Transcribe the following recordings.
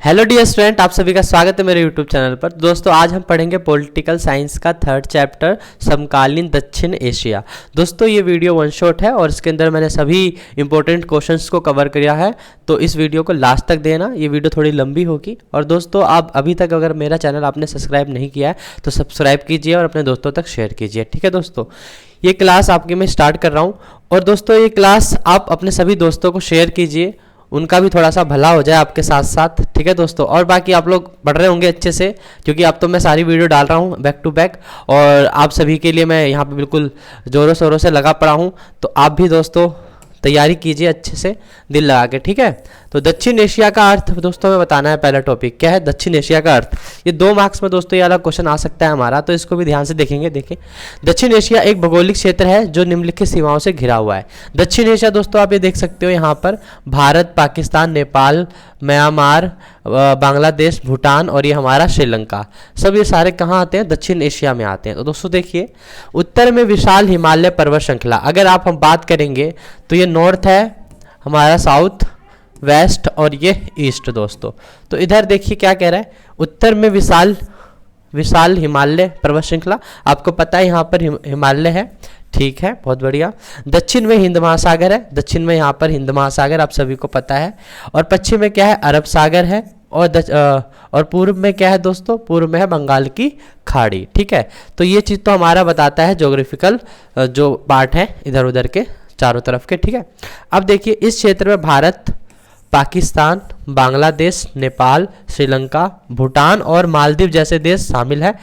Hello dear student, आप सभी का स्वागत है मेरे यूट्यूब चैनल पर। दोस्तों आज हम पढ़ेंगे पॉलिटिकल साइंस का थर्ड चैप्टर समकालीन दक्षिण एशिया। दोस्तों ये वीडियो वन शॉट है और इसके अंदर मैंने सभी इंपॉर्टेंट क्वेश्चंस को कवर किया है, तो इस वीडियो को लास्ट तक देना। ये वीडियो थोड़ी लंबी होगी। और दोस्तों आप अभी तक अगर मेरा चैनल आपने सब्सक्राइब नहीं किया है तो सब्सक्राइब कीजिए और अपने दोस्तों तक शेयर कीजिए। ठीक है दोस्तों, ये क्लास आपकी मैं स्टार्ट कर रहा हूँ और दोस्तों ये क्लास आप अपने सभी दोस्तों को शेयर कीजिए, उनका भी थोड़ा सा भला हो जाए आपके साथ साथ। ठीक है दोस्तों, और बाकी आप लोग पढ़ रहे होंगे अच्छे से, क्योंकि अब तो मैं सारी वीडियो डाल रहा हूँ बैक टू बैक और आप सभी के लिए मैं यहाँ पे बिल्कुल ज़ोरों शोरों से लगा पड़ा हूँ। तो आप भी दोस्तों तैयारी कीजिए अच्छे से दिल लगा के। ठीक है, तो दक्षिण एशिया का अर्थ दोस्तों में बताना है। पहला टॉपिक क्या है, दक्षिण एशिया का अर्थ। ये 2 मार्क्स में दोस्तों ये वाला क्वेश्चन आ सकता है हमारा, तो इसको भी ध्यान से देखेंगे। देखें, दक्षिण एशिया एक भौगोलिक क्षेत्र है जो निम्नलिखित सीमाओं से घिरा हुआ है। दक्षिण एशिया दोस्तों आप ये देख सकते हो यहाँ पर भारत, पाकिस्तान, नेपाल, म्यांमार, बांग्लादेश, भूटान और ये हमारा श्रीलंका, सब ये सारे कहाँ आते हैं, दक्षिण एशिया में आते हैं। तो दोस्तों देखिए, उत्तर में विशाल हिमालय पर्वत श्रृंखला, अगर हम बात करेंगे तो ये नॉर्थ है हमारा, साउथ, वेस्ट और ये ईस्ट दोस्तों। तो इधर देखिए क्या कह रहा है, उत्तर में विशाल हिमालय पर्वत श्रृंखला, आपको पता है यहाँ पर हिमालय है। ठीक है, बहुत बढ़िया। दक्षिण में हिंद महासागर है, दक्षिण में यहाँ पर हिंद महासागर आप सभी को पता है। और पश्चिम में क्या है, अरब सागर है। और पूर्व में क्या है दोस्तों, पूर्व में है बंगाल की खाड़ी। ठीक है, तो ये चीज़ तो हमारा बताता है ज्योग्राफिकल जो पार्ट है इधर उधर के चारों तरफ के। ठीक है, अब देखिए इस क्षेत्र में भारत, पाकिस्तान, बांग्लादेश, नेपाल, श्रीलंका, भूटान और मालदीव जैसे देश शामिल है।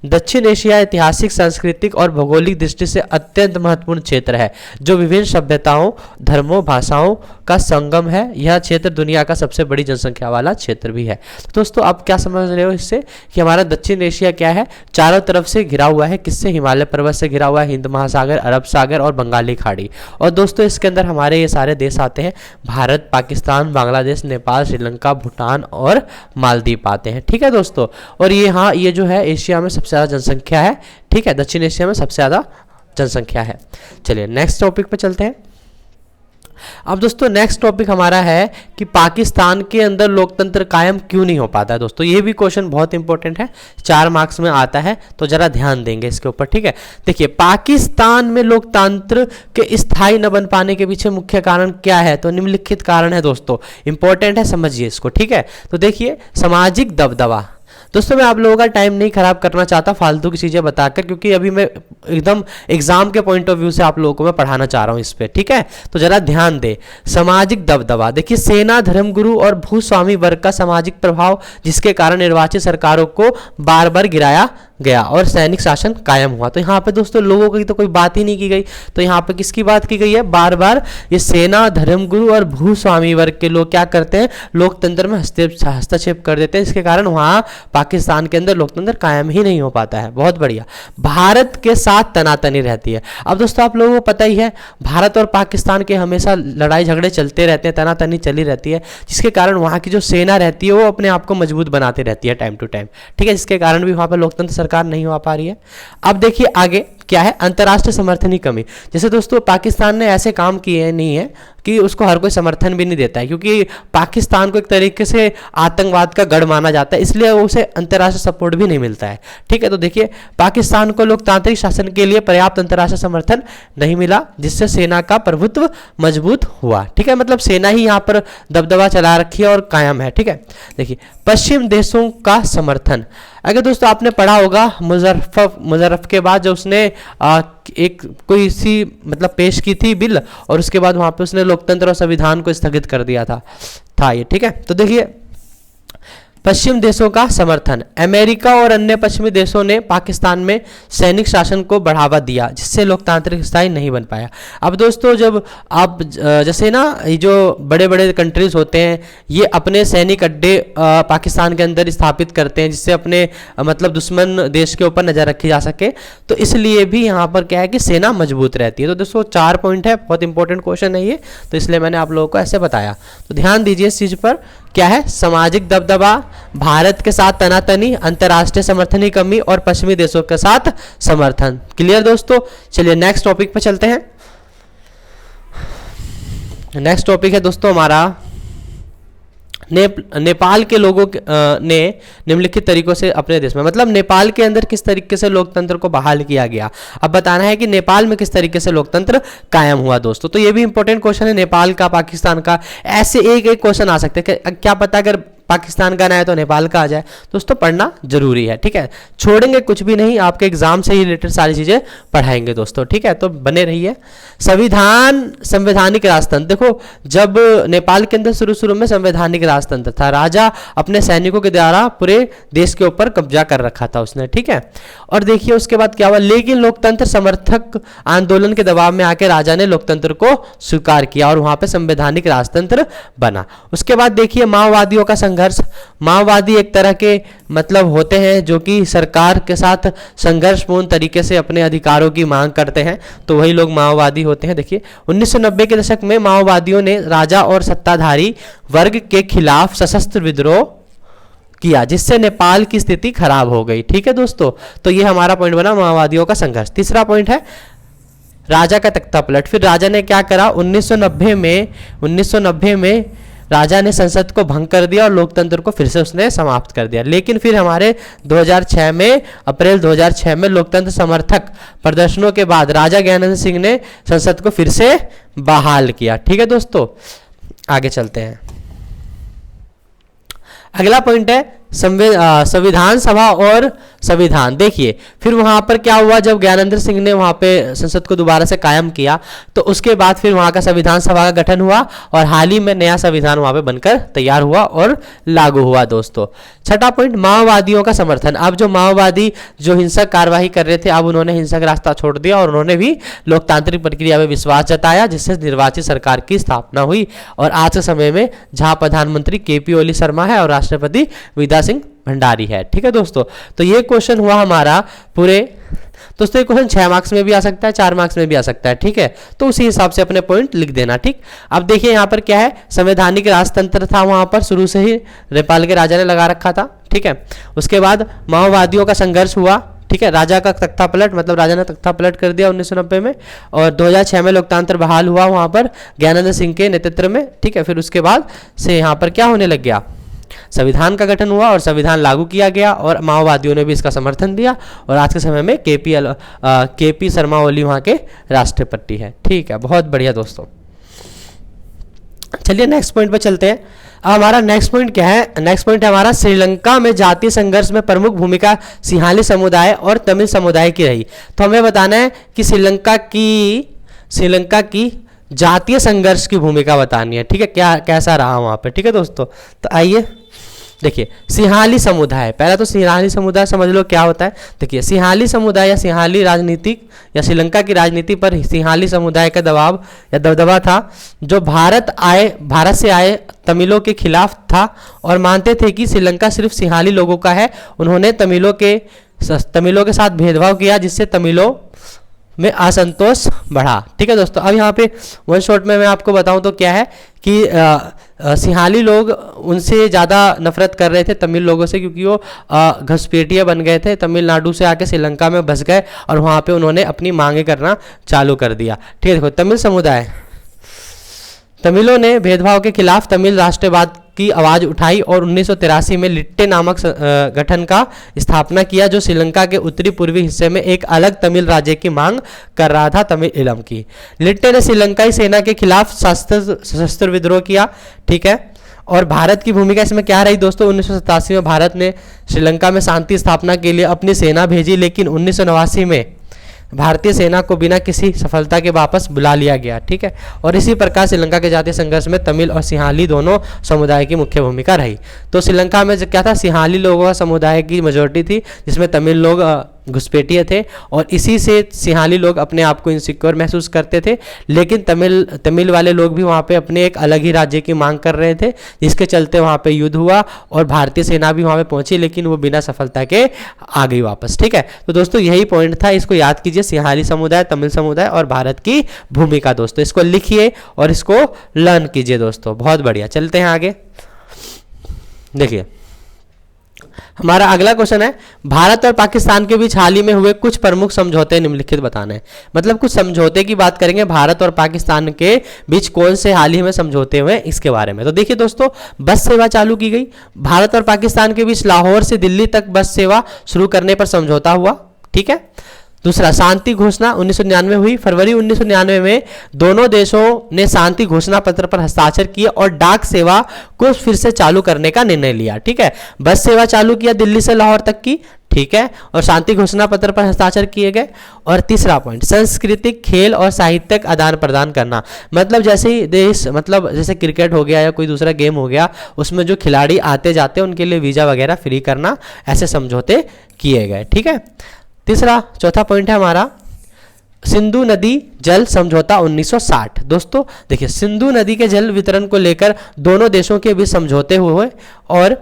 दक्षिण एशिया ऐतिहासिक, सांस्कृतिक और भौगोलिक दृष्टि से अत्यंत महत्वपूर्ण क्षेत्र है जो विभिन्न सभ्यताओं, धर्मों, भाषाओं का संगम है। यह क्षेत्र दुनिया का सबसे बड़ी जनसंख्या वाला क्षेत्र भी है। तो दोस्तों आप क्या समझ रहे हो इससे कि हमारा दक्षिण एशिया क्या है, चारों तरफ से घिरा हुआ है। किससे, हिमालय पर्वत से घिरा हुआ है, हिंद महासागर, अरब सागर और बंगाली खाड़ी। और दोस्तों इसके अंदर हमारे ये सारे देश आते हैं, भारत, पाकिस्तान, बांग्लादेश, नेपाल, श्रीलंका, भूटान और मालदीव आते हैं। ठीक है दोस्तों, और ये हाँ ये जो है एशिया में सबसे ज़्यादा जनसंख्या है। ठीक है, दक्षिण एशिया में सबसे ज़्यादा जनसंख्या है। चलिए नेक्स्ट टॉपिक पे चलते हैं। अब दोस्तों नेक्स्ट टॉपिक हमारा है कि पाकिस्तान के अंदर लोकतंत्र कायम क्यों नहीं हो पाता है। दोस्तों ये भी क्वेश्चन बहुत इंपॉर्टेंट है, 4 मार्क्स में आता है, तो जरा ध्यान देंगे इसके ऊपर। ठीक है, देखिए पाकिस्तान में लोकतंत्र के स्थायी न बन पाने के पीछे मुख्य कारण क्या है, तो निम्नलिखित कारण है दोस्तों, इंपॉर्टेंट है, समझिए इसको। ठीक है, तो देखिए सामाजिक दबदबा। दोस्तों मैं आप लोगों का टाइम नहीं खराब करना चाहता फालतू की चीज़ें बताकर, क्योंकि अभी मैं एकदम एग्जाम के पॉइंट ऑफ व्यू से आप लोगों को मैं पढ़ाना चाह रहा हूँ इस पे। ठीक है, तो जरा ध्यान दे। सामाजिक दबदबा, देखिए सेना, धर्मगुरु और भूस्वामी वर्ग का सामाजिक प्रभाव, जिसके कारण निर्वाचित सरकारों को बार बार गिराया गया और सैनिक शासन कायम हुआ। तो यहाँ पे दोस्तों लोगों की तो कोई बात ही नहीं की गई, तो यहाँ पे किसकी बात की गई है, बार बार ये सेना, धर्मगुरु और भूस्वामी वर्ग के लोग क्या करते हैं, लोकतंत्र में हस्तक्षेप कर देते हैं, इसके कारण वहाँ पाकिस्तान के अंदर लोकतंत्र कायम ही नहीं हो पाता है। बहुत बढ़िया। भारत के साथ तनातनी रहती है। अब दोस्तों आप लोगों को पता ही है, भारत और पाकिस्तान के हमेशा लड़ाई झगड़े चलते रहते हैं, तनातनी चली रहती है, जिसके कारण वहाँ की जो सेना रहती है वो अपने आप को मजबूत बनाती रहती है टाइम टू टाइम। ठीक है, जिसके कारण भी वहाँ पर लोकतंत्र सरकार नहीं हो पा रही है। अब देखिए आगे क्या है, अंतर्राष्ट्रीय समर्थन की कमी। जैसे दोस्तों पाकिस्तान ने ऐसे काम किए नहीं है कि उसको हर कोई समर्थन भी नहीं देता है, क्योंकि पाकिस्तान को एक तरीके से आतंकवाद का गढ़ माना जाता है, इसलिए उसे अंतर्राष्ट्रीय सपोर्ट भी नहीं मिलता है। ठीक है, तो देखिए पाकिस्तान को लोकतांत्रिक शासन के लिए पर्याप्त अंतर्राष्ट्रीय समर्थन नहीं मिला, जिससे सेना का प्रभुत्व मजबूत हुआ। ठीक है, मतलब सेना ही यहाँ पर दबदबा चला रखी है और कायम है। ठीक है, देखिए पश्चिम देशों का समर्थन। अगर दोस्तों आपने पढ़ा होगा मुजर्रफ के बाद जो उसने एक कोई सी मतलब पेश की थी बिल, और उसके बाद वहां पे उसने लोकतंत्र और संविधान को स्थगित कर दिया था ये। ठीक है, तो देखिए पश्चिम देशों का समर्थन। अमेरिका और अन्य पश्चिमी देशों ने पाकिस्तान में सैनिक शासन को बढ़ावा दिया, जिससे लोकतांत्रिक स्थायी नहीं बन पाया। अब दोस्तों जब आप जैसे ना ये जो बड़े बड़े कंट्रीज होते हैं, ये अपने सैनिक अड्डे पाकिस्तान के अंदर स्थापित करते हैं, जिससे अपने मतलब दुश्मन देश के ऊपर नजर रखी जा सके, तो इसलिए भी यहाँ पर क्या है कि सेना मजबूत रहती है। तो दोस्तों 4 पॉइंट है, बहुत इंपॉर्टेंट क्वेश्चन है ये, तो इसलिए मैंने आप लोगों को ऐसे बताया। तो ध्यान दीजिए इस चीज पर, क्या है, सामाजिक दबदबा, भारत के साथ तनातनी, अंतर्राष्ट्रीय समर्थन की कमी और पश्चिमी देशों के साथ समर्थन। क्लियर दोस्तों, चलिए नेक्स्ट टॉपिक पे चलते हैं। नेक्स्ट टॉपिक है दोस्तों हमारा नेपाल के लोगों ने निम्नलिखित तरीकों से अपने देश में, मतलब नेपाल के अंदर किस तरीके से लोकतंत्र को बहाल किया गया। अब बताना है कि नेपाल में किस तरीके से लोकतंत्र कायम हुआ दोस्तों। तो ये भी इंपॉर्टेंट क्वेश्चन है, नेपाल का, पाकिस्तान का, ऐसे एक एक क्वेश्चन आ सकते हैं। क्या पता अगर पाकिस्तान का ना है तो नेपाल का आ जाए। दोस्तों पढ़ना जरूरी है, ठीक है, छोड़ेंगे कुछ भी नहीं, आपके एग्जाम से ही रिलेटेड सारी चीजें पढ़ाएंगे दोस्तों, ठीक है, तो बने रहिए। संवैधानिक राजतंत्र, देखो जब नेपाल के अंदर शुरू में संवैधानिक राजतंत्र था, राजा अपने सैनिकों के द्वारा पूरे देश के ऊपर कब्जा कर रखा था उसने, ठीक है। और देखिए उसके बाद क्या हुआ, लेकिन लोकतंत्र समर्थक आंदोलन के दबाव में आके राजा ने लोकतंत्र को स्वीकार किया और वहां पे संवैधानिक राजतंत्र बना। उसके बाद देखिए माओवादियों का संघर्ष। माओवादी एक तरह के मतलब होते हैं जो कि सरकार के साथ संघर्षपूर्ण तरीके से अपने अधिकारों की मांग करते हैं, तो वही लोग माओवादी होते हैं। देखिए 1990 के दशक में माओवादियों ने राजा और सत्ताधारी वर्ग के खिलाफ सशस्त्र विद्रोह किया, जिससे नेपाल की स्थिति खराब हो गई, ठीक है दोस्तों। तो ये हमारा पॉइंट बना, माओवादियों का संघर्ष। तीसरा पॉइंट है राजा का तख्ता पलट। फिर राजा ने क्या करा, 1990 में राजा ने संसद को भंग कर दिया और लोकतंत्र को फिर से उसने समाप्त कर दिया। लेकिन फिर हमारे 2006 में, अप्रैल 2006 में लोकतंत्र समर्थक प्रदर्शनों के बाद राजा ज्ञानेंद्र सिंह ने संसद को फिर से बहाल किया, ठीक है दोस्तों। आगे चलते हैं, अगला पॉइंट है संविधान सभा और संविधान। देखिए फिर वहां पर क्या हुआ, जब ज्ञानेंद्र सिंह ने वहां पे संसद को दोबारा से कायम किया तो उसके बाद फिर वहां का संविधान सभा का गठन हुआ और हाल ही में नया संविधान वहां पे बनकर तैयार हुआ और लागू हुआ दोस्तों। छठा पॉइंट, माओवादियों का समर्थन। अब जो माओवादी जो हिंसक कार्यवाही कर रहे थे, अब उन्होंने हिंसक रास्ता छोड़ दिया और उन्होंने भी लोकतांत्रिक प्रक्रिया में विश्वास जताया, जिससे निर्वाचित सरकार की स्थापना हुई। और आज के समय में जहां प्रधानमंत्री KP ओली शर्मा है और राष्ट्रपति विद्या सिंह भंडारी है, ठीक है दोस्तों। तो ये क्वेश्चन हुआ हमारा पूरे। दोस्तों ये क्वेश्चन 6 मार्क्स में भी आ सकता है, 4 मार्क्स में भी आ सकता है, ठीक है, तो उसी हिसाब से अपने पॉइंट लिख देना, ठीक। अब देखिए यहाँ पर क्या है, संवैधानिक राजतंत्र था वहां पर शुरू से ही नेपाल के राजा ने लगा रखा था, ठीक है। उसके बाद माओवादियों का संघर्ष हुआ, ठीक है, राजा का तख्ता पलट, मतलब राजा ने तख्ता पलट कर दिया 1990 में। और 2006 में लोकतंत्र बहाल हुआ वहां पर ज्ञानेंद्र सिंह के नेतृत्व में, ठीक है। फिर उसके बाद से यहाँ पर क्या होने लग गया, संविधान का गठन हुआ और संविधान लागू किया गया और माओवादियों ने भी इसका समर्थन दिया। और आज के समय में KP शर्मा ओली वहां के राष्ट्रपति है, ठीक है, बहुत बढ़िया दोस्तों। चलिए नेक्स्ट पॉइंट पे चलते हैं। अब हमारा नेक्स्ट पॉइंट क्या है, नेक्स्ट पॉइंट है हमारा श्रीलंका में जातीय संघर्ष में प्रमुख भूमिका सिंहाली समुदाय और तमिल समुदाय की रही। तो हमें बताना है कि श्रीलंका की जातीय संघर्ष की भूमिका बतानी है, ठीक है, क्या कैसा रहा वहां पे, ठीक है दोस्तों। तो आइए देखिए, सिंहाली समुदाय, पहला तो सिंहाली समुदाय समझ लो क्या होता है। देखिए सिंहाली समुदाय या सिंहाली राजनीतिक या श्रीलंका की राजनीति पर सिंहाली समुदाय का दबाव या दबदबा था, जो भारत से आए तमिलों के खिलाफ था और मानते थे कि श्रीलंका सिर्फ सिंहाली लोगों का है। उन्होंने तमिलों के साथ भेदभाव किया, जिससे तमिलों में असंतोष बढ़ा, ठीक है दोस्तों। अब यहाँ पे वन शॉट में मैं आपको बताऊं तो क्या है कि सिंहाली लोग उनसे ज़्यादा नफरत कर रहे थे तमिल लोगों से, क्योंकि वो घुसपैठिए बन गए थे, तमिलनाडु से आके श्रीलंका में बस गए और वहाँ पे उन्होंने अपनी मांगे करना चालू कर दिया, ठीक है। देखो तमिल समुदाय, तमिलों ने भेदभाव के खिलाफ तमिल राष्ट्रवाद की आवाज उठाई और 1983 में लिट्टे नामक गठन का स्थापना किया, जो श्रीलंका के उत्तरी पूर्वी हिस्से में एक अलग तमिल राज्य की मांग कर रहा था, तमिल इलम की। लिट्टे ने श्रीलंकाई सेना के खिलाफ सशस्त्र विद्रोह किया, ठीक है। और भारत की भूमिका इसमें क्या रही दोस्तों, 1987 में भारत ने श्रीलंका में शांति स्थापना के लिए अपनी सेना भेजी, लेकिन 1989 में भारतीय सेना को बिना किसी सफलता के वापस बुला लिया गया, ठीक है। और इसी प्रकार श्रीलंका के जातीय संघर्ष में तमिल और सिंहाली दोनों समुदाय की मुख्य भूमिका रही। तो श्रीलंका में क्या था, सिंहाली लोगों का समुदाय की मेजोरिटी थी, जिसमें तमिल लोग घुसपैठिए थे और इसी से सिंहाली लोग अपने आप को इनसिक्योर महसूस करते थे। लेकिन तमिल वाले लोग भी वहाँ पे अपने एक अलग ही राज्य की मांग कर रहे थे, जिसके चलते वहाँ पे युद्ध हुआ और भारतीय सेना भी वहाँ पे पहुंची, लेकिन वो बिना सफलता के आ गई वापस, ठीक है। तो दोस्तों यही पॉइंट था, इसको याद कीजिए, सिंहाली समुदाय, तमिल समुदाय और भारत की भूमिका। दोस्तों इसको लिखिए और इसको लर्न कीजिए दोस्तों, बहुत बढ़िया। चलते हैं आगे। देखिए हमारा अगला क्वेश्चन है, भारत और पाकिस्तान के बीच हाल ही में हुए कुछ प्रमुख समझौते निम्नलिखित बताने हैं। मतलब कुछ समझौते की बात करेंगे, भारत और पाकिस्तान के बीच कौन से हाल ही में समझौते हुए इसके बारे में। तो देखिए दोस्तों, बस सेवा चालू की गई, भारत और पाकिस्तान के बीच लाहौर से दिल्ली तक बस सेवा शुरू करने पर समझौता हुआ, ठीक है। दूसरा, शांति घोषणा 1999 हुई, फरवरी 1999 में दोनों देशों ने शांति घोषणा पत्र पर हस्ताक्षर किए और डाक सेवा को फिर से चालू करने का निर्णय लिया, ठीक है। बस सेवा चालू किया दिल्ली से लाहौर तक की, ठीक है, और शांति घोषणा पत्र पर हस्ताक्षर किए गए। और तीसरा पॉइंट, सांस्कृतिक, खेल और साहित्यिक आदान प्रदान करना। मतलब जैसे ही देश, मतलब जैसे क्रिकेट हो गया या कोई दूसरा गेम हो गया, उसमें जो खिलाड़ी आते जाते हैं उनके लिए वीजा वगैरह फ्री करना, ऐसे समझौते किए गए, ठीक है। तीसरा, चौथा पॉइंट है हमारा सिंधु नदी जल समझौता 1960। दोस्तों देखिए, सिंधु नदी के जल वितरण को लेकर दोनों देशों के बीच समझौते हुए। और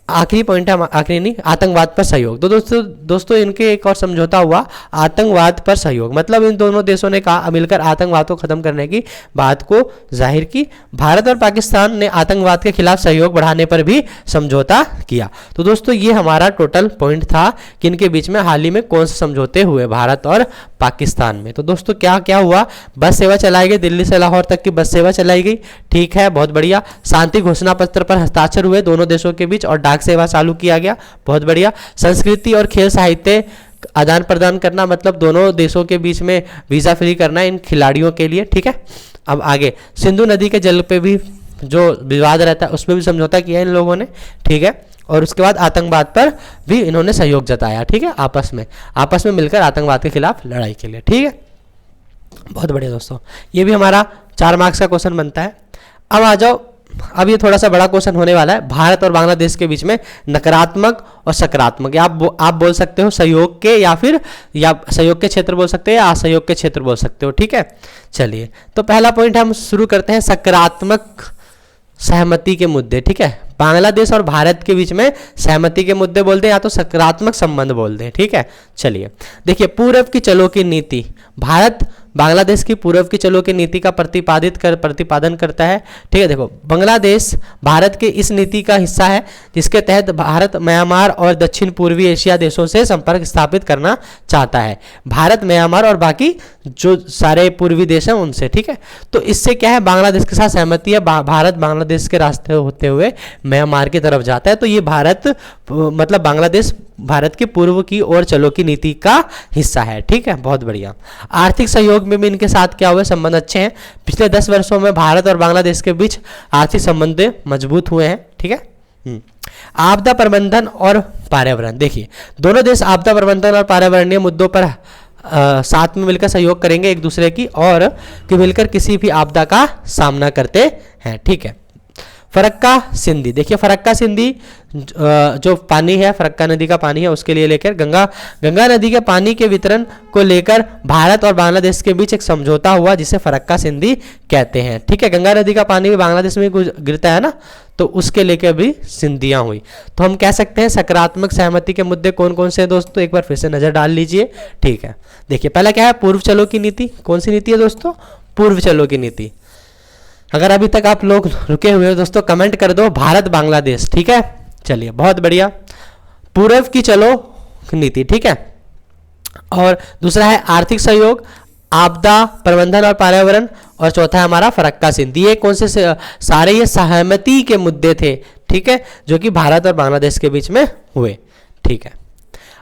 आखिरी पॉइंट है, आखिरी नहीं, आतंकवाद पर सहयोग। तो दोस्तों इनके एक और समझौता हुआ आतंकवाद पर सहयोग। मतलब इन दोनों देशों ने कहा मिलकर आतंकवाद को खत्म करने की बात को जाहिर की। भारत और पाकिस्तान ने आतंकवाद के खिलाफ सहयोग बढ़ाने पर भी समझौता किया। तो दोस्तों ये हमारा टोटल पॉइंट था कि इनके बीच में हाल ही में कौन से समझौते हुए भारत और पाकिस्तान में। तो दोस्तों क्या क्या हुआ, बस सेवा चलाई गई, दिल्ली से लाहौर तक की बस सेवा चलाई गई, ठीक है, बहुत बढ़िया। शांति घोषणा पत्र पर हस्ताक्षर हुए दोनों देशों के बीच और डाक सेवा चालू किया गया, बहुत बढ़िया। संस्कृति और खेल साहित्य आदान प्रदान करना, मतलब दोनों देशों के बीच में वीजा फ्री करना इन खिलाड़ियों के लिए, ठीक है। अब आगे, सिंधु नदी के जल पे भी जो विवाद रहता है उस पर भी समझौता किया इन लोगों ने, ठीक है। और उसके बाद आतंकवाद पर भी इन्होंने सहयोग जताया, ठीक है, आपस में मिलकर आतंकवाद के खिलाफ लड़ाई के लिए, ठीक है। बहुत बढ़िया दोस्तों, ये भी हमारा 4 मार्क्स का क्वेश्चन बनता है। अब आ जाओ, अब ये थोड़ा सा बड़ा क्वेश्चन होने वाला है, भारत और बांग्लादेश के बीच में नकारात्मक और सकारात्मक, आप बोल सकते हो सहयोग के, या फिर या सहयोग के क्षेत्र बोल सकते हो या असहयोग के क्षेत्र बोल सकते हो, ठीक है। चलिए, तो पहला पॉइंट हम शुरू करते हैं, सकारात्मक सहमति के मुद्दे, ठीक है। बांग्लादेश और भारत के बीच में सहमति के मुद्दे बोलते हैं या तो सकारात्मक संबंध बोलते हैं, ठीक है। चलिए देखिए, पूर्व की चलो की नीति, भारत बांग्लादेश की पूर्व की चलो की नीति का प्रतिपादन करता है, ठीक है। देखो, बांग्लादेश भारत के इस नीति का हिस्सा है जिसके तहत भारत म्यांमार और दक्षिण पूर्वी एशिया देशों से संपर्क स्थापित करना चाहता है। भारत म्यांमार और बाकी जो सारे पूर्वी देश हैं उनसे, ठीक है। तो इससे क्या है, बांग्लादेश के साथ सहमति है, भारत बांग्लादेश के रास्ते होते हुए म्यांमार की तरफ जाता है। तो ये मतलब बांग्लादेश भारत के पूर्व की ओर चलो की नीति का हिस्सा है, ठीक है, बहुत बढ़िया। आर्थिक सहयोग में भी इनके साथ क्या हुए, संबंध अच्छे हैं। पिछले 10 वर्षों में भारत और बांग्लादेश के बीच आर्थिक संबंध मजबूत हुए हैं, ठीक है। आपदा प्रबंधन और पर्यावरण, देखिए दोनों देश आपदा प्रबंधन और पर्यावरणीय मुद्दों पर साथ में मिलकर सहयोग करेंगे एक दूसरे की, और कि मिलकर किसी भी आपदा का सामना करते हैं, ठीक है। फरक्का सिंधी, देखिए फरक्का सिंधी जो पानी है, फरक्का नदी का पानी है, उसके लिए लेकर गंगा नदी के पानी के वितरण को लेकर भारत और बांग्लादेश के बीच एक समझौता हुआ जिसे फरक्का सिंधी कहते हैं, ठीक है। गंगा नदी का पानी भी बांग्लादेश में गिरता है ना, तो उसके लेकर भी संधियां हुई। तो हम कह सकते हैं सकारात्मक सहमति के मुद्दे कौन कौन से हैं दोस्तों, एक बार फिर से नजर डाल लीजिए, ठीक है। देखिए पहला क्या है, पूर्व चलो की नीति। कौन सी नीति है दोस्तों, पूर्व चलो की नीति। अगर अभी तक आप लोग रुके हुए हो दोस्तों, कमेंट कर दो भारत बांग्लादेश, ठीक है। चलिए बहुत बढ़िया, पूर्व की चलो नीति, ठीक है। और दूसरा है आर्थिक सहयोग, आपदा प्रबंधन और पर्यावरण, और चौथा है हमारा फरक्का सिंधी। ये कौन से सारे ये सहमति के मुद्दे थे, ठीक है, जो कि भारत और बांग्लादेश के बीच में हुए, ठीक है।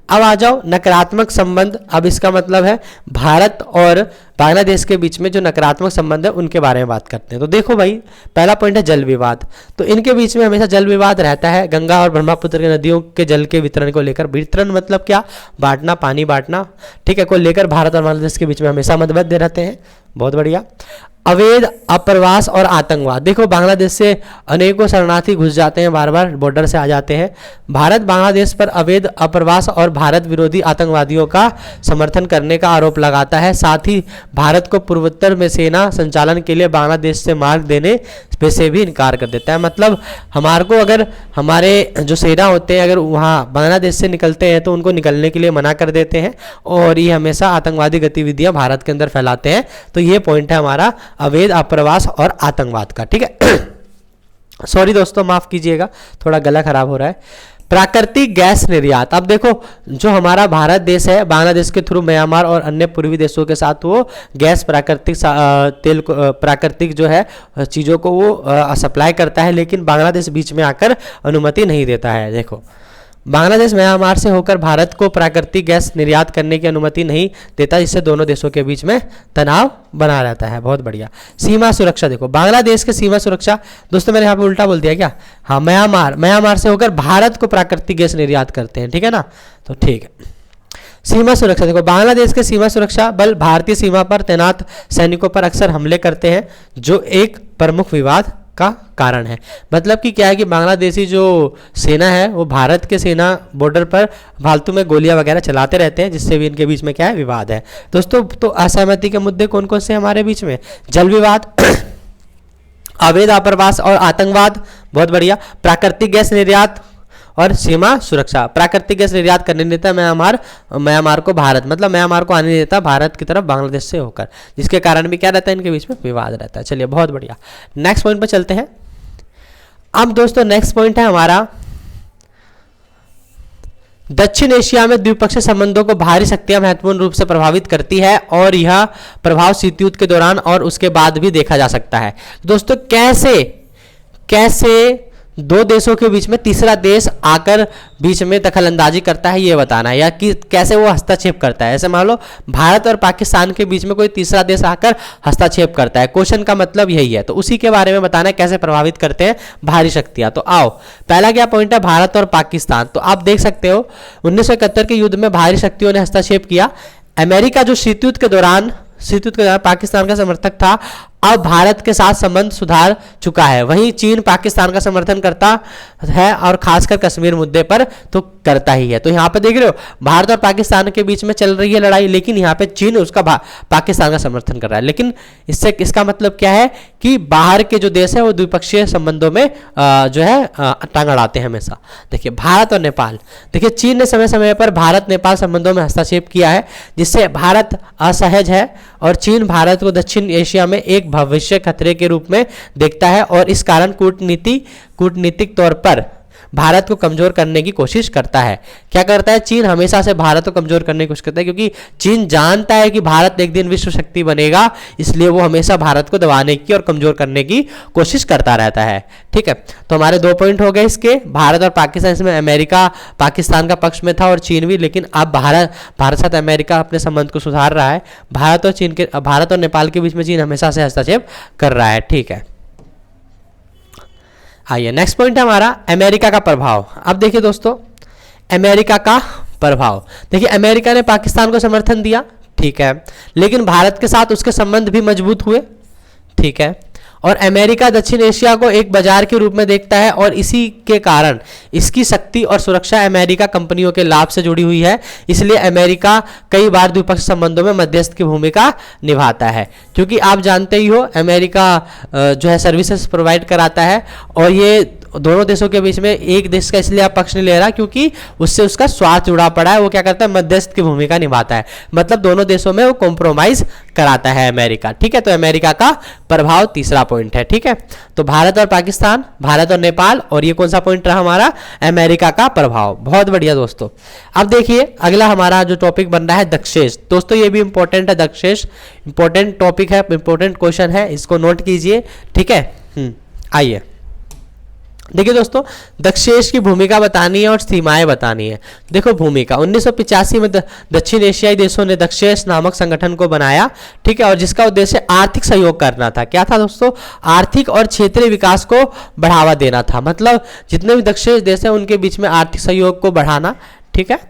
अब आ जाओ नकारात्मक संबंध। अब इसका मतलब है भारत और बांग्लादेश के बीच में जो नकारात्मक संबंध है उनके बारे में बात करते हैं। तो देखो भाई, पहला पॉइंट है जल विवाद। तो इनके बीच में हमेशा जल विवाद रहता है, गंगा और ब्रह्मपुत्र की नदियों के जल के वितरण को लेकर। वितरण मतलब क्या, बांटना, पानी बांटना, ठीक है, को लेकर भारत और बांग्लादेश के बीच में हमेशा मतभेद रहते हैं, बहुत बढ़िया। अवैध अप्रवास और आतंकवाद, देखो बांग्लादेश से अनेकों शरणार्थी घुस जाते हैं, बार बार बॉर्डर से आ जाते हैं। भारत बांग्लादेश पर अवैध अप्रवास और भारत विरोधी आतंकवादियों का समर्थन करने का आरोप लगाता है। साथ ही भारत को पूर्वोत्तर में सेना संचालन के लिए बांग्लादेश से मार्ग देने से भी इनकार कर देता है। मतलब हमारे को, अगर हमारे जो सेना होते हैं अगर वहाँ बांग्लादेश से निकलते हैं तो उनको निकलने के लिए मना कर देते हैं, और ये हमेशा आतंकवादी गतिविधियां भारत के अंदर फैलाते हैं। तो ये पॉइंट है हमारा अवैध अप्रवास और आतंकवाद का, ठीक है। सॉरी दोस्तों, माफ कीजिएगा, थोड़ा गला खराब हो रहा है। प्राकृतिक गैस निर्यात। अब देखो जो हमारा भारत देश है, बांग्लादेश के थ्रू म्यांमार और अन्य पूर्वी देशों के साथ वो गैस प्राकृतिक तेल को प्राकृतिक जो है चीज़ों को वो सप्लाई करता है, लेकिन बांग्लादेश बीच में आकर अनुमति नहीं देता है। देखो बांग्लादेश म्यांमार से होकर भारत को प्राकृतिक गैस निर्यात करने की अनुमति नहीं देता, जिससे दोनों देशों के बीच में तनाव बना रहता है। बहुत बढ़िया। सीमा सुरक्षा देखो, बांग्लादेश के सीमा सुरक्षा, दोस्तों मैंने यहाँ पे उल्टा बोल दिया क्या? हाँ, म्यांमार से होकर भारत को प्राकृतिक गैस निर्यात करते हैं, ठीक है ना? तो ठीक है। सीमा सुरक्षा देखो, बांग्लादेश के सीमा सुरक्षा बल भारतीय सीमा पर तैनात सैनिकों पर अक्सर हमले करते हैं, जो एक प्रमुख विवाद का कारण है। मतलब कि क्या है कि बांग्लादेशी जो सेना है वो भारत के सेना बॉर्डर पर फालतू में गोलियां वगैरह चलाते रहते हैं, जिससे भी इनके बीच में क्या है, विवाद है। दोस्तों तो असहमति के मुद्दे कौन कौन से हमारे बीच में? जल विवाद, अवैध आप्रवास और आतंकवाद। बहुत बढ़िया। प्राकृतिक गैस निर्यात और सीमा सुरक्षा। प्राकृतिक गैस निर्यात करने नहीं देता म्यांमार को भारत, मतलब म्यांमार को आने नहीं देता भारत की तरफ बांग्लादेश से होकर, जिसके कारण भी क्या रहता है, इनके बीच में विवाद रहता है। चलिए बहुत बढ़िया, नेक्स्ट पॉइंट पर चलते हैं। अब दोस्तों नेक्स्ट पॉइंट है हमारा, दक्षिण एशिया में द्विपक्षीय संबंधों को बाहरी शक्तियां महत्वपूर्ण रूप से प्रभावित करती है और यह प्रभाव शीत युद्ध के दौरान और उसके बाद भी देखा जा सकता है। दोस्तों कैसे दो देशों के बीच में तीसरा देश आकर बीच में दखलंदाजी करता है, ये बताना है, या कि कैसे वो हस्तक्षेप करता है। ऐसे मान लो भारत और पाकिस्तान के बीच में कोई तीसरा देश आकर हस्तक्षेप करता है, क्वेश्चन का मतलब यही है। तो उसी के बारे में बताना है, कैसे प्रभावित करते हैं बाहरी शक्तियां। तो आओ, पहला क्या पॉइंट है, भारत और पाकिस्तान। तो आप देख सकते हो 1971 के युद्ध में बाहरी शक्तियों ने हस्तक्षेप किया। अमेरिका जो शीत युद्ध के दौरान पाकिस्तान का समर्थक था, अब भारत के साथ संबंध सुधार चुका है। वहीं चीन पाकिस्तान का समर्थन करता है और खासकर कश्मीर मुद्दे पर तो करता ही है। तो यहाँ पे देख रहे हो भारत और पाकिस्तान के बीच में चल रही है लड़ाई, लेकिन यहाँ पे चीन उसका पाकिस्तान का समर्थन कर रहा है। लेकिन इसका मतलब क्या है कि बाहर के जो देश है वो द्विपक्षीय संबंधों में जो है टांग अड़ाते हैं हमेशा। देखिए भारत और नेपाल, देखिए चीन ने समय समय पर भारत नेपाल संबंधों में हस्तक्षेप किया है, जिससे भारत असहज है और चीन भारत को दक्षिण एशिया में एक भविष्य खतरे के रूप में देखता है और इस कारण कूटनीतिक तौर पर भारत को कमजोर करने की कोशिश करता है। क्या करता है चीन? हमेशा से भारत को कमजोर करने की कोशिश करता है, क्योंकि चीन जानता है कि भारत एक दिन विश्व शक्ति बनेगा, इसलिए वो हमेशा भारत को दबाने की और कमजोर करने की कोशिश करता रहता है। ठीक है, तो हमारे 2 पॉइंट हो गए इसके, भारत और पाकिस्तान। इसमें अमेरिका पाकिस्तान का पक्ष में था और चीन भी, लेकिन अब भारत साथ अमेरिका अपने संबंध को सुधार रहा है। भारत और नेपाल के बीच में चीन हमेशा से हस्तक्षेप कर रहा है। ठीक है, आइए नेक्स्ट पॉइंट है हमारा, अमेरिका का प्रभाव। अब देखिए दोस्तों, अमेरिका का प्रभाव, देखिए अमेरिका ने पाकिस्तान को समर्थन दिया, ठीक है, लेकिन भारत के साथ उसके संबंध भी मजबूत हुए। ठीक है, और अमेरिका दक्षिण एशिया को एक बाजार के रूप में देखता है और इसी के कारण इसकी शक्ति और सुरक्षा अमेरिका कंपनियों के लाभ से जुड़ी हुई है। इसलिए अमेरिका कई बार द्विपक्षीय संबंधों में मध्यस्थ की भूमिका निभाता है, क्योंकि आप जानते ही हो अमेरिका जो है सर्विसेज प्रोवाइड कराता है और ये दोनों देशों के बीच में एक देश का इसलिए आप पक्ष नहीं ले रहा क्योंकि उससे उसका स्वार्थ जुड़ा पड़ा है। वो क्या करता है? मध्यस्थ की भूमिका निभाता है, मतलब दोनों देशों में वो कॉम्प्रोमाइज कराता है अमेरिका। ठीक है, तो अमेरिका का प्रभाव तीसरा पॉइंट है। ठीक है, तो भारत और पाकिस्तान, भारत और नेपाल, और ये कौन सा पॉइंट रहा हमारा? अमेरिका का प्रभाव। बहुत बढ़िया दोस्तों। अब देखिए अगला हमारा जो टॉपिक बन रहा है दक्षेश। दोस्तों ये भी इंपॉर्टेंट है, दक्षेश इंपॉर्टेंट टॉपिक है, इंपॉर्टेंट क्वेश्चन है, इसको नोट कीजिए। ठीक है, आइए देखिए दोस्तों, दक्षेश की भूमिका बतानी है और सीमाएं बतानी है। देखो भूमिका, 1985 में दक्षिण एशियाई देशों ने दक्षेश नामक संगठन को बनाया। ठीक है, और जिसका उद्देश्य आर्थिक सहयोग करना था। क्या था दोस्तों? आर्थिक और क्षेत्रीय विकास को बढ़ावा देना था, मतलब जितने भी दक्षेश देश हैं उनके बीच में आर्थिक सहयोग को बढ़ाना। ठीक है,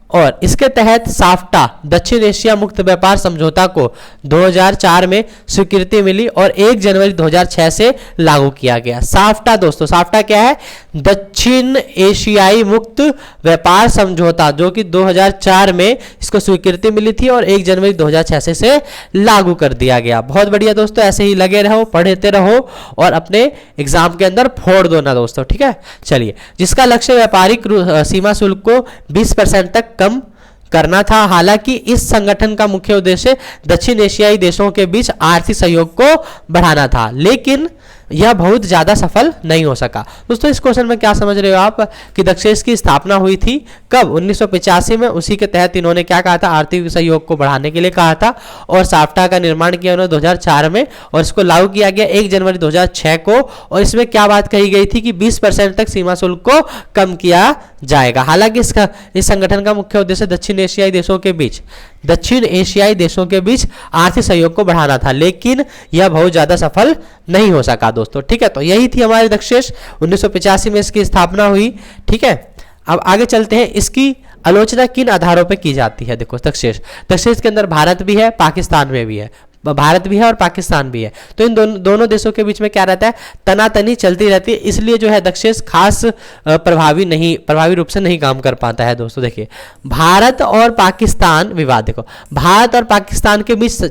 और इसके तहत साफ्टा दक्षिण एशिया मुक्त व्यापार समझौता को 2004 में स्वीकृति मिली और 1 जनवरी 2006 से लागू किया गया। साफ्टा दोस्तों, साफ्टा क्या है? दक्षिण एशियाई मुक्त व्यापार समझौता, जो कि 2004 में इसको स्वीकृति मिली थी और 1 जनवरी 2006 से लागू कर दिया गया। बहुत बढ़िया दोस्तों, ऐसे ही लगे रहो, पढ़ते रहो और अपने एग्जाम के अंदर फोड़ दो ना दोस्तों। ठीक है, चलिए, जिसका लक्ष्य व्यापारिक सीमा शुल्क को 20% तक कम करना था। हालांकि इस संगठन का मुख्य उद्देश्य दक्षिण एशियाई देशों के बीच आर्थिक सहयोग को बढ़ाना था, लेकिन यह बहुत ज़्यादा सफल नहीं हो सका। दोस्तों इस क्वेश्चन में क्या समझ रहे हो आप कि दक्षेश की स्थापना हुई थी कब? 1985 में। उसी के तहत इन्होंने क्या कहा था? आर्थिक सहयोग को बढ़ाने के लिए कहा था, और साफ्टा का निर्माण किया उन्होंने 2004 में, और इसको लागू किया गया 1 जनवरी 2006 को। और इसमें क्या बात कही गई थी कि 20% तक सीमा शुल्क को कम किया जाएगा। हालांकि इस संगठन का मुख्य उद्देश्य दक्षिण एशियाई देशों के बीच आर्थिक सहयोग को बढ़ाना था, लेकिन यह बहुत ज्यादा सफल नहीं हो सका दोस्तों। ठीक है, तो यही थी हमारी दक्षेश। 1985 में इसकी स्थापना हुई। ठीक है, अब आगे चलते हैं। इसकी आलोचना किन आधारों पर की जाती है? देखो दक्षेश के अंदर भारत भी है, पाकिस्तान में भी है, भारत भी है और पाकिस्तान भी है। तो इन दोनों देशों के बीच में क्या रहता है? तनातनी चलती रहती है। इसलिए जो है दक्षेश खास प्रभावी रूप से नहीं काम कर पाता है दोस्तों। देखिए भारत और पाकिस्तान विवाद, देखो भारत और पाकिस्तान के बीच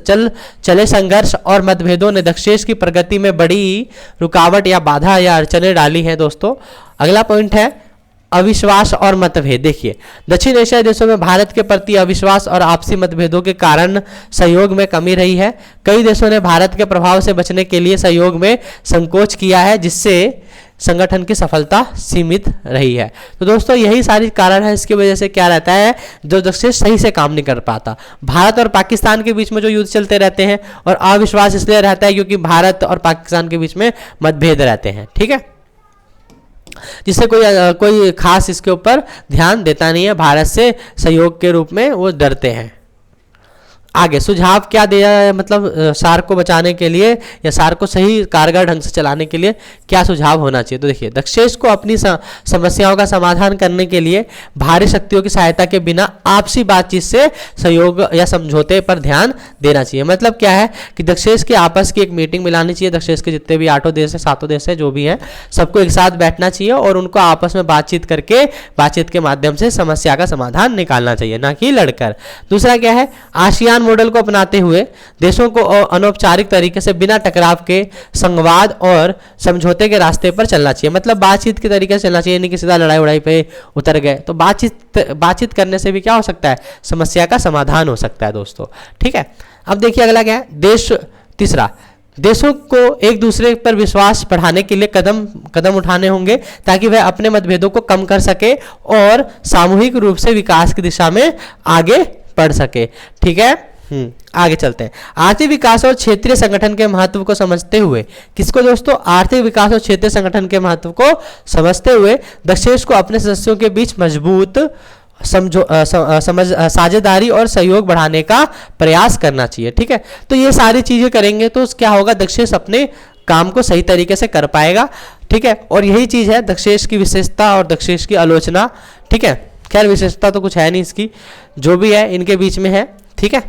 चले संघर्ष और मतभेदों ने दक्षेश की प्रगति में बड़ी रुकावट या बाधा या अड़चनें डाली हैं दोस्तों। अगला पॉइंट है अविश्वास और मतभेद। देखिए दक्षिण एशियाई देशों में भारत के प्रति अविश्वास और आपसी मतभेदों के कारण सहयोग में कमी रही है। कई देशों ने भारत के प्रभाव से बचने के लिए सहयोग में संकोच किया है, जिससे संगठन की सफलता सीमित रही है। तो दोस्तों यही सारी कारण है, इसकी वजह से क्या रहता है, जो दक्षेश सही से काम नहीं कर पाता। भारत और पाकिस्तान के बीच में जो युद्ध चलते रहते हैं, और अविश्वास इसलिए रहता है क्योंकि भारत और पाकिस्तान के बीच में मतभेद रहते हैं। ठीक है, जिससे कोई खास इसके ऊपर ध्यान देता नहीं है। भारत से सहयोग के रूप में वो डरते हैं। आगे सुझाव क्या दिया है, मतलब सार्क को बचाने के लिए या सार्क को सही कारगर ढंग से चलाने के लिए क्या सुझाव होना चाहिए? तो देखिए दक्षेश को अपनी समस्याओं का समाधान करने के लिए बाहरी शक्तियों की सहायता के बिना आपसी बातचीत से सहयोग या समझौते पर ध्यान देना चाहिए। मतलब क्या है कि दक्षेश की आपस की एक मीटिंग मिलानी चाहिए। दक्षेश के जितने भी 8 देश है, 7 देश है, जो भी है, सबको एक साथ बैठना चाहिए और उनको आपस में बातचीत के माध्यम से समस्या का समाधान निकालना चाहिए, ना कि लड़कर। दूसरा क्या है, आसियान मॉडल को अपनाते हुए देशों को अनौपचारिक तरीके से बिना टकराव के संवाद और समझौते के रास्ते पर चलना चाहिए। मतलब बातचीत के तरीके से चलना चाहिए, नहीं कि सीधा लड़ाई उड़ाई पे उतर गए। तो बातचीत करने से भी क्या हो सकता है, समस्या का समाधान हो सकता है दोस्तों। ठीक है, अब देखिए अगला क्या है, तीसरा देशों को एक दूसरे पर विश्वास बढ़ाने के लिए कदम उठाने होंगे ताकि वह अपने मतभेदों को कम कर सके और सामूहिक रूप से विकास की दिशा में आगे बढ़ सके। ठीक है, आगे चलते हैं। आर्थिक विकास और क्षेत्रीय संगठन के महत्व को समझते हुए, किसको दोस्तों, आर्थिक विकास और क्षेत्रीय संगठन के महत्व को समझते हुए दक्षेश को अपने सदस्यों के बीच मजबूत साझेदारी और सहयोग बढ़ाने का प्रयास करना चाहिए। ठीक है, तो ये सारी चीजें करेंगे तो क्या होगा, दक्षेश अपने काम को सही तरीके से कर पाएगा। ठीक है, और यही चीज है दक्षेश की विशेषता और दक्षेश की आलोचना। ठीक है, खैर विशेषता तो कुछ है नहीं इसकी, जो भी है इनके बीच में है। ठीक है,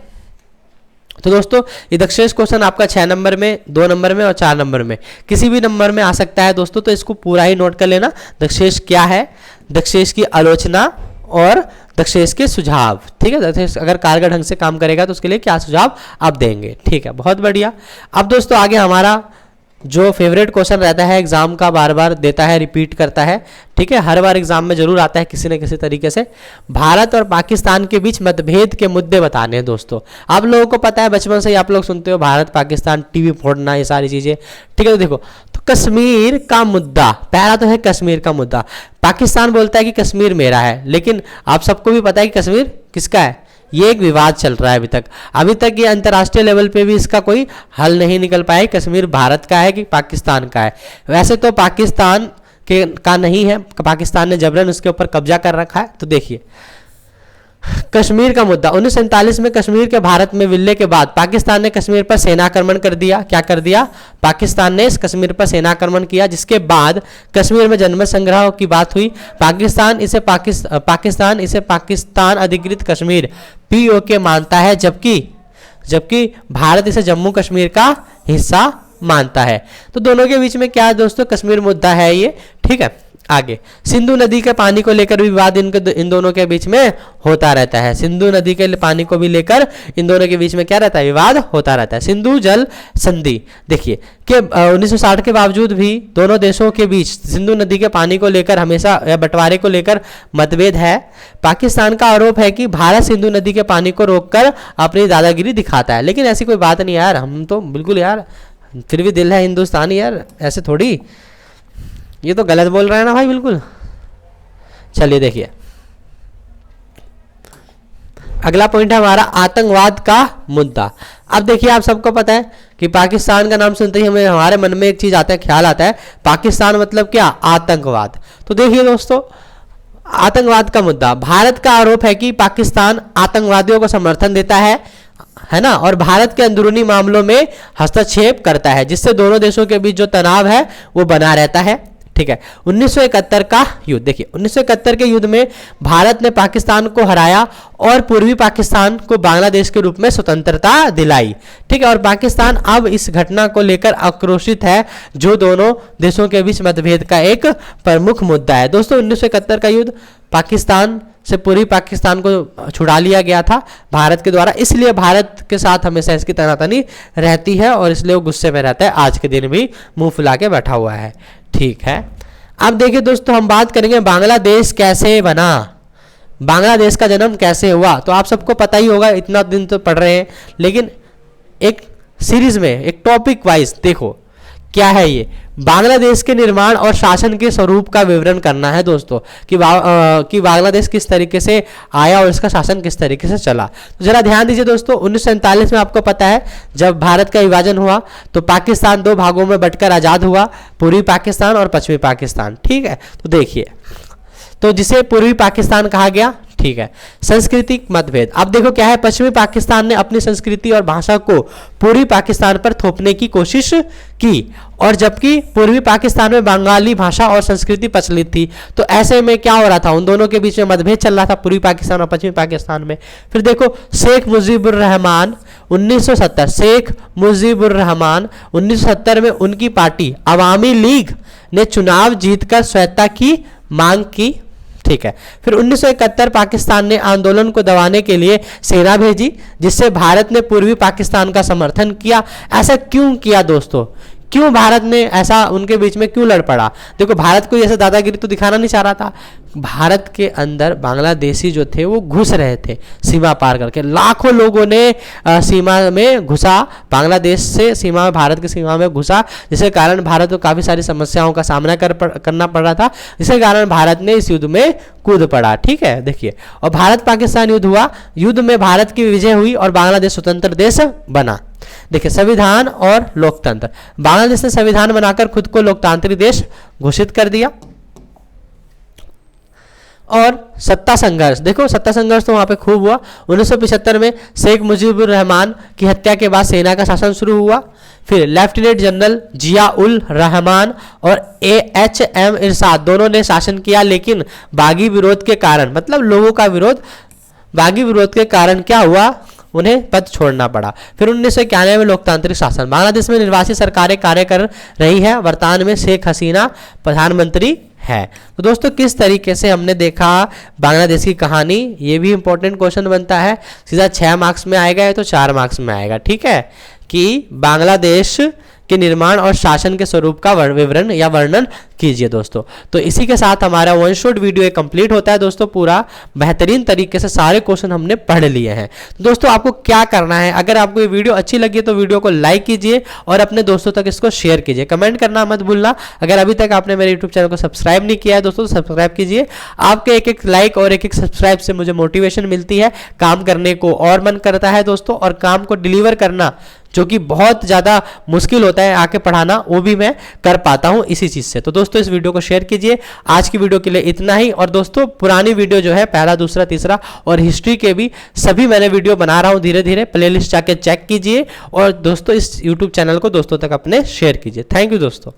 तो दोस्तों ये दक्षेश क्वेश्चन आपका 6 नंबर में, 2 नंबर में और 4 नंबर में, किसी भी नंबर में आ सकता है दोस्तों। तो इसको पूरा ही नोट कर लेना। दक्षेश क्या है, दक्षेश की आलोचना और दक्षेश के सुझाव। ठीक है, दक्षेश अगर कारगर ढंग से काम करेगा तो उसके लिए क्या सुझाव आप देंगे। ठीक है, बहुत बढ़िया। अब दोस्तों आगे हमारा जो फेवरेट क्वेश्चन रहता है एग्जाम का, बार बार देता है, रिपीट करता है। ठीक है, हर बार एग्जाम में जरूर आता है किसी न किसी तरीके से। भारत और पाकिस्तान के बीच मतभेद के मुद्दे बताने हैं दोस्तों। आप लोगों को पता है, बचपन से ही आप लोग सुनते हो भारत पाकिस्तान, टीवी फोड़ना, ये सारी चीजें। ठीक है, तो देखो, तो कश्मीर का मुद्दा, पहला तो है कश्मीर का मुद्दा। पाकिस्तान बोलता है कि कश्मीर मेरा है, लेकिन आप सबको भी पता है कि कश्मीर किसका है। ये एक विवाद चल रहा है अभी तक ये अंतर्राष्ट्रीय लेवल पे भी इसका कोई हल नहीं निकल पाया, कश्मीर भारत का है कि पाकिस्तान का है। वैसे तो पाकिस्तान का नहीं है, पाकिस्तान ने जबरन उसके ऊपर कब्जा कर रखा है। तो देखिए कश्मीर का मुद्दा, 1947 में कश्मीर के भारत में विलय के बाद पाकिस्तान ने कश्मीर पर सेनाक्रमण कर दिया। क्या कर दिया, पाकिस्तान ने इस कश्मीर पर सेनाक्रमण किया, जिसके बाद कश्मीर में जनमत संग्रह की बात हुई। पाकिस्तान इसे पाकिस्तान अधिकृत कश्मीर POK मानता है, जबकि भारत इसे जम्मू कश्मीर का हिस्सा मानता है। तो दोनों के बीच में क्या है दोस्तों, कश्मीर मुद्दा है ये। ठीक है, आगे सिंधु नदी के पानी को लेकर भी विवाद इन दोनों के बीच में होता रहता है। सिंधु नदी के पानी को भी लेकर इन दोनों के बीच में क्या रहता है, विवाद होता रहता है। सिंधु जल संधि, देखिए कि 1960 के बावजूद भी दोनों देशों के बीच सिंधु नदी के पानी को लेकर हमेशा या बंटवारे को लेकर मतभेद है। पाकिस्तान का आरोप है कि भारत सिंधु नदी के पानी को रोककर अपनी दादागिरी दिखाता है, लेकिन ऐसी कोई बात नहीं यार, हम तो बिल्कुल यार फिर भी दिल है हिंदुस्तानी यार, ऐसे थोड़ी। ये तो गलत बोल रहा है ना भाई बिल्कुल। चलिए देखिए, अगला पॉइंट है हमारा आतंकवाद का मुद्दा। अब देखिए, आप सबको पता है कि पाकिस्तान का नाम सुनते ही हमें हमारे मन में एक चीज आता है, ख्याल आता है, पाकिस्तान मतलब क्या, आतंकवाद। तो देखिए दोस्तों, आतंकवाद का मुद्दा, भारत का आरोप है कि पाकिस्तान आतंकवादियों को समर्थन देता है ना, और भारत के अंदरूनी मामलों में हस्तक्षेप करता है, जिससे दोनों देशों के बीच जो तनाव है वो बना रहता है। ठीक है। 1971 का युद्ध, देखिए 1971 के युद्ध में भारत ने पाकिस्तान को हराया और पूर्वी पाकिस्तान को बांग्लादेश के रूप में स्वतंत्रता दिलाई। ठीक है। और पाकिस्तान अब इस घटना को लेकर आक्रोशित है, जो दोनों देशों के बीच मतभेद का एक प्रमुख मुद्दा है। दोस्तों 1971 का युद्ध, पाकिस्तान से पूर्वी पाकिस्तान को छुड़ा लिया गया था भारत के द्वारा, इसलिए भारत के साथ हमेशा इसकी तनातनी रहती है और इसलिए वो गुस्से में रहता है, आज के दिन भी मुंह फुला के बैठा हुआ है। ठीक है। अब देखिए दोस्तों, हम बात करेंगे बांग्लादेश कैसे बना, बांग्लादेश का जन्म कैसे हुआ। तो आप सबको पता ही होगा, इतना दिन तो पढ़ रहे हैं, लेकिन एक सीरीज में एक टॉपिक वाइज देखो क्या है ये, बांग्लादेश के निर्माण और शासन के स्वरूप का विवरण करना है दोस्तों, कि बांग्लादेश किस तरीके से आया और इसका शासन किस तरीके से चला। तो जरा ध्यान दीजिए दोस्तों, 1947 में आपको पता है जब भारत का विभाजन हुआ तो पाकिस्तान दो भागों में बंटकर आजाद हुआ, पूर्वी पाकिस्तान और पश्चिमी पाकिस्तान। ठीक है। तो देखिए, तो जिसे पूर्वी पाकिस्तान कहा गया। ठीक है। सांस्कृतिक मतभेद, अब देखो क्या है, पश्चिमी पाकिस्तान ने अपनी संस्कृति और भाषा को पूर्वी पाकिस्तान पर थोपने की कोशिश की, और जबकि पूर्वी पाकिस्तान में बंगाली भाषा और संस्कृति प्रचलित थी। तो ऐसे में क्या हो रहा था, उन दोनों के बीच में मतभेद चल रहा था, पूर्वी पाकिस्तान और पश्चिमी पाकिस्तान में। फिर देखो शेख मुजीबुर रहमान 1970, शेख मुजीबुर रहमान 1970 में उनकी पार्टी अवामी लीग ने चुनाव जीतकर स्वायत्तता की मांग की। ठीक है। फिर 1971 पाकिस्तान ने आंदोलन को दबाने के लिए सेना भेजी, जिससे भारत ने पूर्वी पाकिस्तान का समर्थन किया। ऐसा क्यों किया दोस्तों, क्यों भारत ने ऐसा उनके बीच में क्यों लड़ पड़ा। देखो, भारत को ऐसा दादागिरी तो दिखाना नहीं चाह रहा था, भारत के अंदर बांग्लादेशी जो थे वो घुस रहे थे सीमा पार करके, लाखों लोगों ने सीमा में घुसा, बांग्लादेश से सीमा में, भारत की सीमा में घुसा, जिसके कारण भारत को काफ़ी सारी समस्याओं का सामना करना पड़ रहा था, जिसके कारण भारत ने इस युद्ध में कूद पड़ा। ठीक है। देखिए, और भारत पाकिस्तान युद्ध हुआ, युद्ध में भारत की विजय हुई और बांग्लादेश स्वतंत्र देश बना। देखिए, संविधान और लोकतंत्र, बांग्लादेश ने संविधान बनाकर खुद को लोकतांत्रिक देश घोषित कर दिया। और सत्ता संघर्ष, देखो सत्ता संघर्ष तो वहां पे खूब हुआ। 1975 में शेख मुजीबुर रहमान की हत्या के बाद सेना का शासन शुरू हुआ। फिर लेफ्टिनेंट जनरल जिया उल रहमान और AHM इरशाद दोनों ने शासन किया, लेकिन बागी विरोध के कारण, मतलब लोगों का विरोध, बागी विरोध के कारण क्या हुआ, उन्हें पद छोड़ना पड़ा। फिर 1991 में लोकतांत्रिक शासन, बांग्लादेश में निर्वाचित सरकारें कार्य कर रही है, वर्तमान में शेख हसीना प्रधानमंत्री है। तो दोस्तों, किस तरीके से हमने देखा बांग्लादेश की कहानी, ये भी इंपॉर्टेंट क्वेश्चन बनता है, सीधा 6 मार्क्स में आएगा या तो 4 मार्क्स में आएगा। ठीक है, कि बांग्लादेश के निर्माण और शासन के स्वरूप का विवरण या वर्णन कीजिए दोस्तों। तो इसी के साथ हमारा वन शॉट वीडियो कंप्लीट होता है दोस्तों। पूरा बेहतरीन तरीके से सारे क्वेश्चन हमने पढ़ लिए हैं। तो दोस्तों, आपको क्या करना है, अगर आपको ये वीडियो अच्छी लगी तो वीडियो को लाइक कीजिए और अपने दोस्तों तक इसको शेयर कीजिए, कमेंट करना मत भूलना। अगर अभी तक आपने मेरे यूट्यूब चैनल को सब्सक्राइब नहीं किया है दोस्तों, तो सब्सक्राइब कीजिए। आपके एक एक लाइक और एक एक सब्सक्राइब से मुझे मोटिवेशन मिलती है, काम करने को और मन करता है दोस्तों, और काम को डिलीवर करना जो कि बहुत ज़्यादा मुश्किल होता है आके पढ़ाना, वो भी मैं कर पाता हूँ इसी चीज़ से। तो दोस्तों, इस वीडियो को शेयर कीजिए। आज की वीडियो के लिए इतना ही। और दोस्तों, पुरानी वीडियो जो है, पहला, दूसरा, तीसरा और हिस्ट्री के भी सभी मैंने वीडियो बना रहा हूँ धीरे धीरे, प्लेलिस्ट जाके चेक कीजिए। और दोस्तों, इस यूट्यूब चैनल को दोस्तों तक अपने शेयर कीजिए। थैंक यू दोस्तों।